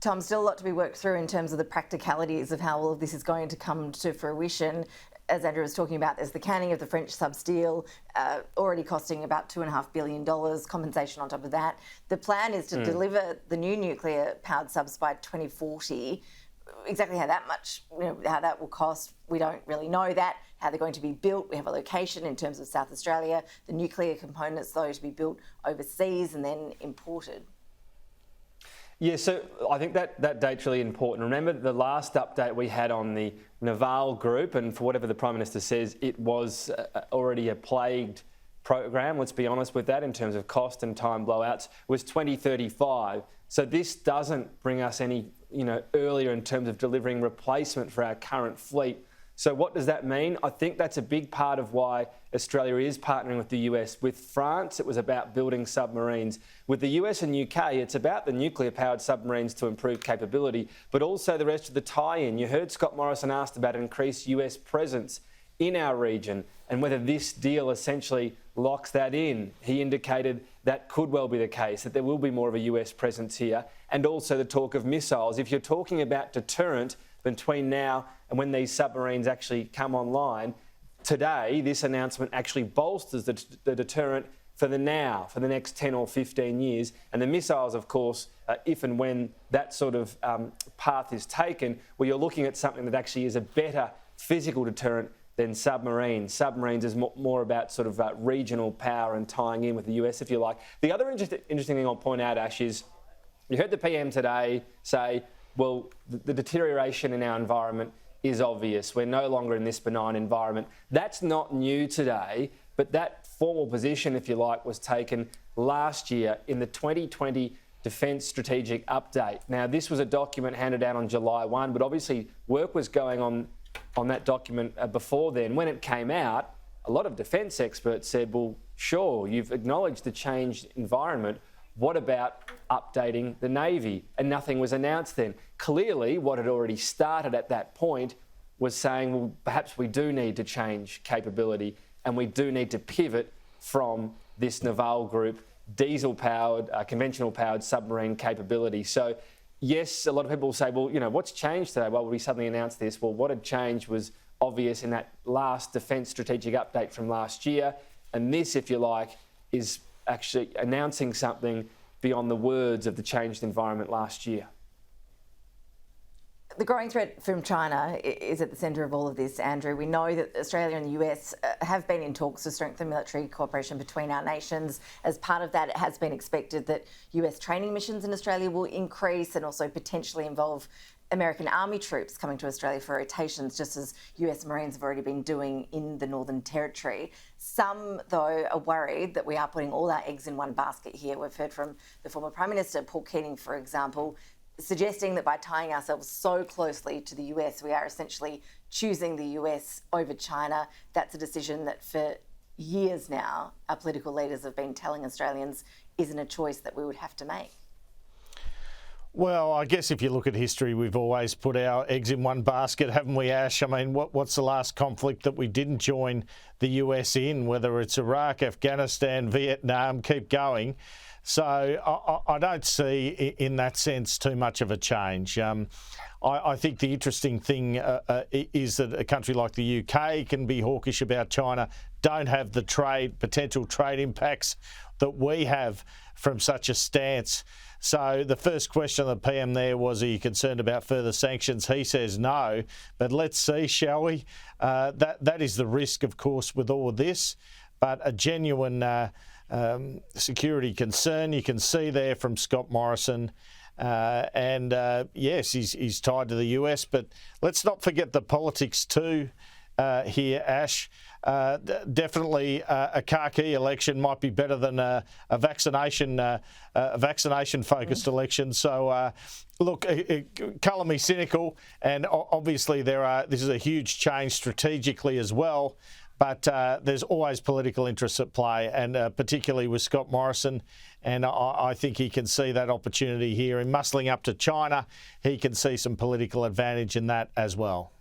Tom, still a lot to be worked through in terms of the practicalities of how all of this is going to come to fruition. As Andrew was talking about, there's the canning of the French sub-steel, already costing about $2.5 billion, compensation on top of that. The plan is to deliver the new nuclear-powered subs by 2040. Exactly how that will cost, we don't really know that. How they're going to be built, we have a location in terms of South Australia. The nuclear components, though, to be built overseas and then imported. Yeah, so I think that date's really important. Remember the last update we had on the Naval group, and for whatever the Prime Minister says, it was already a plagued program, let's be honest with that, in terms of cost and time blowouts, was 2035. So this doesn't bring us any, earlier in terms of delivering replacement for our current fleet. So what does that mean? I think that's a big part of why Australia is partnering with the US. With France, it was about building submarines. With the US and UK, it's about the nuclear-powered submarines to improve capability, but also the rest of the tie-in. You heard Scott Morrison asked about increased US presence in our region and whether this deal essentially locks that in. He indicated that could well be the case, that there will be more of a US presence here, and also the talk of missiles. If you're talking about deterrent between now and when these submarines actually come online, today this announcement actually bolsters the deterrent for the next 10 or 15 years. And the missiles, of course, if and when that sort of path is taken, well, you're looking at something that actually is a better physical deterrent than submarines. Submarines is more about sort of regional power and tying in with the US, if you like. The other interesting thing I'll point out, Ash, is you heard the PM today say, well, the deterioration in our environment is obvious. We're no longer in this benign environment. That's not new today, but that formal position, if you like, was taken last year in the 2020 Defence Strategic Update. Now, this was a document handed down on July 1, but obviously work was going on that document before then. When it came out, a lot of defence experts said, well, sure, you've acknowledged the changed environment. What about updating the Navy? And nothing was announced then. Clearly, what had already started at that point was saying, well, perhaps we do need to change capability and we do need to pivot from this Naval group, diesel-powered, conventional-powered submarine capability. So, yes, a lot of people say, well, what's changed today? Well, we suddenly announced this. Well, what had changed was obvious in that last Defence Strategic Update from last year. And this, if you like, is actually announcing something beyond the words of the changed environment last year. The growing threat from China is at the centre of all of this, Andrew. We know that Australia and the US have been in talks to strengthen military cooperation between our nations. As part of that, it has been expected that US training missions in Australia will increase and also potentially involve American Army troops coming to Australia for rotations, just as US Marines have already been doing in the Northern Territory. Some, though, are worried that we are putting all our eggs in one basket here. We've heard from the former Prime Minister, Paul Keating, for example, suggesting that by tying ourselves so closely to the US, we are essentially choosing the US over China. That's a decision that for years now, our political leaders have been telling Australians isn't a choice that we would have to make. Well, I guess if you look at history, we've always put our eggs in one basket, haven't we, Ash? I mean, what's the last conflict that we didn't join the US in, whether it's Iraq, Afghanistan, Vietnam, keep going. So I don't see, in that sense, too much of a change. I think the interesting thing is that a country like the UK can be hawkish about China, don't have the potential trade impacts that we have from such a stance. So the first question of the PM there was, are you concerned about further sanctions? He says no, but let's see, shall we? That is the risk, of course, with all of this, but a genuine security concern you can see there from Scott Morrison. Yes, he's tied to the US, but let's not forget the politics too here, Ash. Definitely a khaki election might be better than a vaccination-focused election. So, look, colour me cynical, and obviously this is a huge change strategically as well. But there's always political interests at play, and particularly with Scott Morrison. And I think he can see that opportunity here in muscling up to China. He can see some political advantage in that as well.